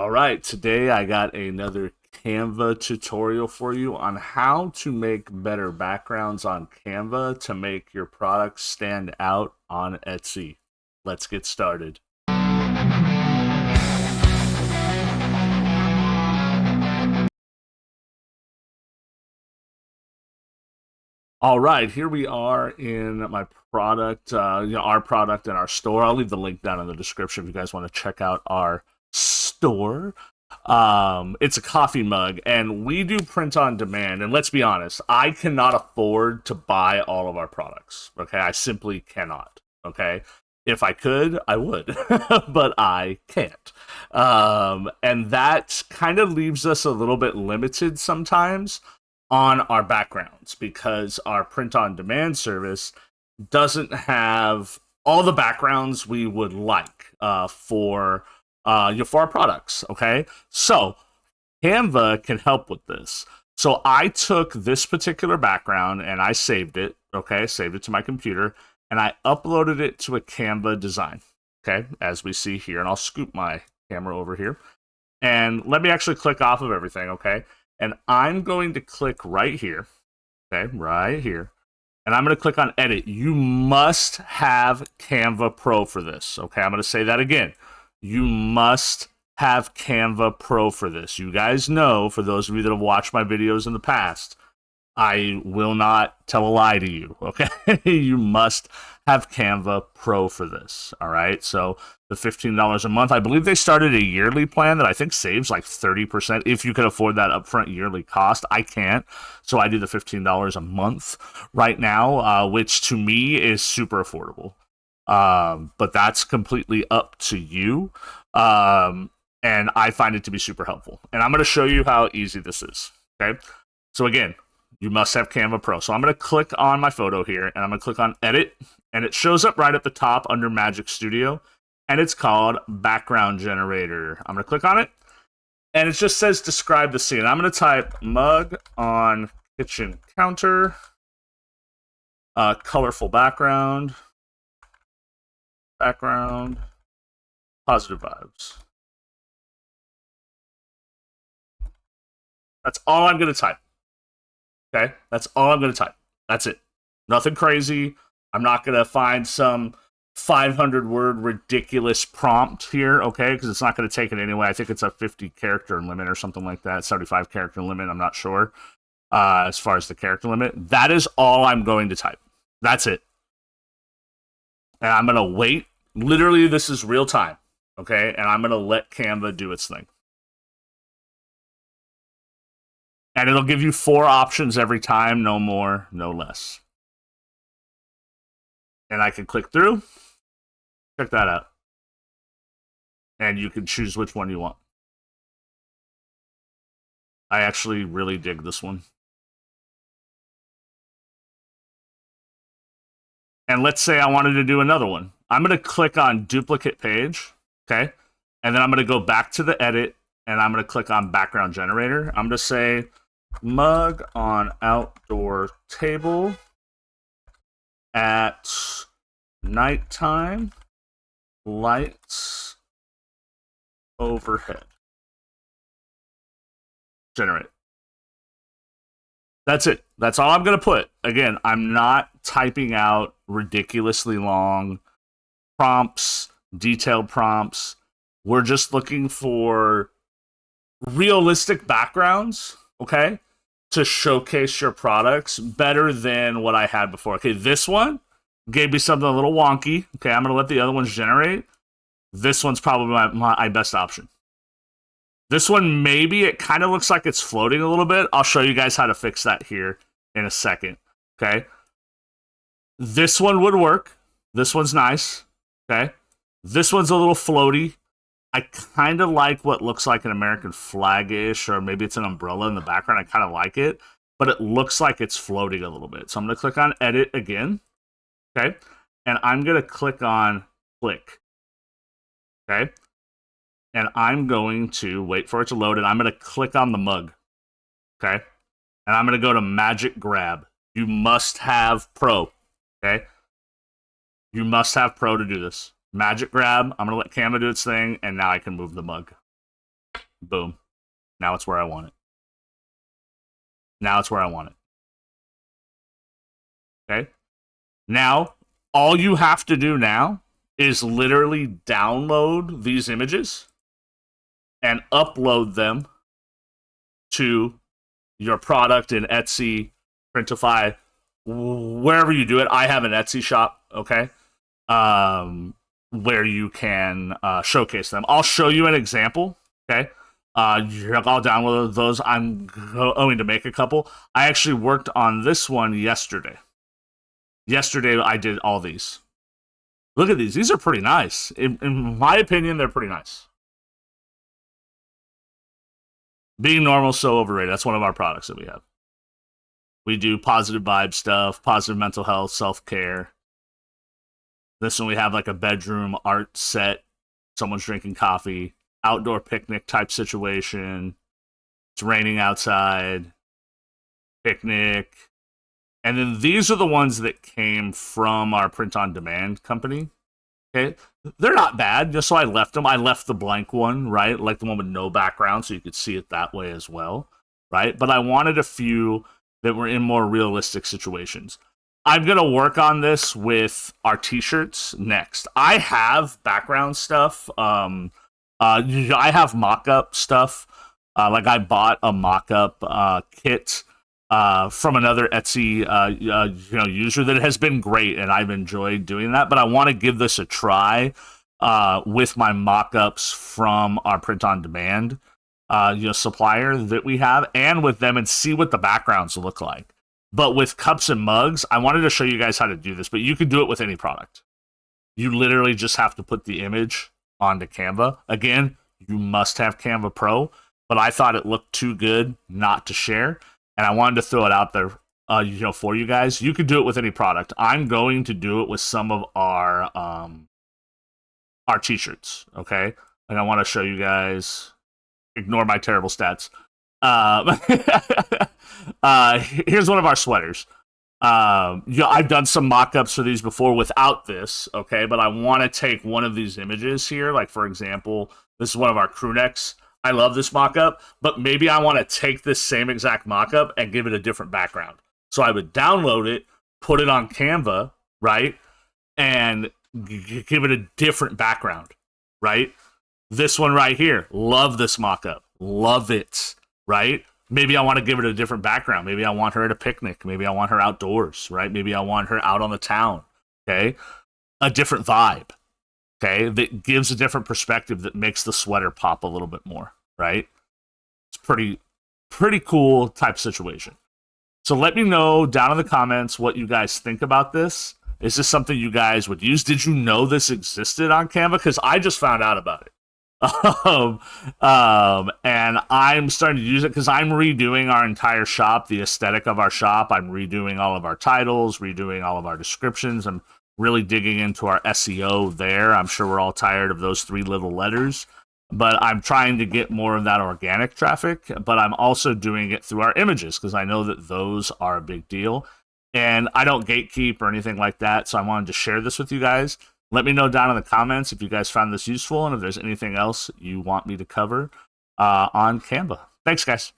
All right, today I got another Canva tutorial for you on how to make better backgrounds on Canva to make your products stand out on Etsy. Let's get started. All right, here we are in my product, our product in our store. I'll leave the link down in the description if you guys want to check out our store. It's a coffee mug, and we do print on demand. And let's be honest, I cannot afford to buy all of our products. Okay, I simply cannot. Okay, if I could, I would, but I can't. And that kind of leaves us a little bit limited sometimes on our backgrounds because our print on demand service doesn't have all the backgrounds we would like for our products. Okay, so Canva can help with this. So I took this particular background and I saved it. Okay, saved it to my computer and I uploaded it to a Canva design. Okay, as we see here, and I'll scoop my camera over here and let me actually click off of everything. Okay, and I'm going to click right here. Okay, right here. And I'm going to click on edit. You must have Canva Pro for this. Okay, I'm going to say that again. You must have Canva Pro for this. You guys know, for those of you that have watched my videos in the past, I will not tell a lie to you, okay? You must have Canva Pro for this, all right? So the $15 a month, I believe they started a yearly plan that I think saves like 30% if you could afford that upfront yearly cost. I can't, so I do the $15 a month right now, which to me is super affordable. But that's completely up to you. And I find it to be super helpful. And I'm going to show you how easy this is, okay? So again, you must have Canva Pro. So I'm going to click on my photo here, and I'm going to click on Edit, and it shows up right at the top under Magic Studio, and it's called Background Generator. I'm going to click on it, and it just says Describe the scene. I'm going to type mug on kitchen counter, colorful background, positive vibes. That's all I'm going to type. Okay, that's all I'm going to type. That's it. Nothing crazy. I'm not going to find some 500 word ridiculous prompt here, okay, because it's not going to take it anyway. I think it's a 50 character limit or something like that, 75 character limit. I'm not sure as far as the character limit. That is all I'm going to type. That's it. And I'm going to wait. Literally, this is real time, okay, and I'm going to let Canva do its thing. And it'll give you 4 options every time, no more, no less. And I can click through. Check that out. And you can choose which one you want. I actually really dig this one. And let's say I wanted to do another one. I'm going to click on duplicate page, okay? And then I'm going to go back to the edit, and I'm going to click on background generator. I'm going to say mug on outdoor table at nighttime, lights overhead. Generate. That's it. That's all I'm going to put. Again, I'm not typing out ridiculously long prompts, detailed prompts. We're just looking for realistic backgrounds, okay, to showcase your products better than what I had before. Okay, this one gave me something a little wonky. Okay, I'm going to let the other ones generate. This one's probably my best option. This one, maybe it kind of looks like it's floating a little bit. I'll show you guys how to fix that here in a second, okay? This one would work. This one's nice, okay? This one's a little floaty. I kind of like what looks like an American flag-ish, or maybe it's an umbrella in the background. I kind of like it, but it looks like it's floating a little bit. So I'm going to click on Edit again, okay? And I'm going to click on Click, okay? And I'm going to wait for it to load, and I'm going to click on the mug, okay? And I'm going to go to Magic Grab. You must have Pro, okay? You must have Pro to do this. Magic Grab. I'm going to let Canva do its thing, and now I can move the mug. Boom. Now it's where I want it. Now it's where I want it. Okay. Now, all you have to do now is literally download these images and upload them to your product in Etsy, Printify, wherever you do it. I have an Etsy shop, okay, where you can showcase them. I'll show you an example, okay? I'll download those. I'm going to make a couple. I actually worked on this one yesterday. Yesterday, I did all these. Look at these. These are pretty nice. In my opinion, they're pretty nice. Being normal, so overrated. That's one of our products that we have. We do positive vibe stuff, positive mental health, self-care. This one we have like a bedroom art set. Someone's drinking coffee. Outdoor picnic type situation. It's raining outside. Picnic. And then these are the ones that came from our print-on-demand company. Okay, they're not bad, just so I left them. I left the blank one, right? Like the one with no background, so you could see it that way as well, right? But I wanted a few that were in more realistic situations. I'm going to work on this with our t-shirts next. I have background stuff. I have mock-up stuff. Like I bought a mock-up kit from another Etsy user that has been great, and I've enjoyed doing that. But I want to give this a try with my mock-ups from our print-on-demand supplier that we have, and with them, and see what the backgrounds look like. But with cups and mugs, I wanted to show you guys how to do this, but you can do it with any product. You literally just have to put the image onto Canva. Again, you must have Canva Pro, but I thought it looked too good not to share, and I wanted to throw it out there for you guys. You can do it with any product. I'm going to do it with some of our t-shirts, okay? And I want to show you guys. Ignore my terrible stats. Here's one of our sweaters. I've done some mock-ups for these before without this, okay? But I want to take one of these images here. Like, for example, this is one of our crew necks. I love this mock-up, but maybe I want to take this same exact mock-up and give it a different background. So I would download it, put it on Canva, right? And give it a different background, right? This one right here, love this mock-up. Love it, right? Maybe I want to give it a different background. Maybe I want her at a picnic. Maybe I want her outdoors, right? Maybe I want her out on the town, okay? A different vibe, okay? That gives a different perspective that makes the sweater pop a little bit more, right? It's pretty cool type situation. So let me know down in the comments what you guys think about this. Is this something you guys would use? Did you know this existed on Canva? Because I just found out about it. And I'm starting to use it because I'm redoing our entire shop, the aesthetic of our shop. I'm redoing all of our titles, redoing all of our descriptions. I'm really digging into our SEO there. I'm sure we're all tired of those 3 little letters, but I'm trying to get more of that organic traffic, but I'm also doing it through our images because I know that those are a big deal. And I don't gatekeep or anything like that, so I wanted to share this with you guys. Let me know down in the comments if you guys found this useful and if there's anything else you want me to cover on Canva. Thanks, guys.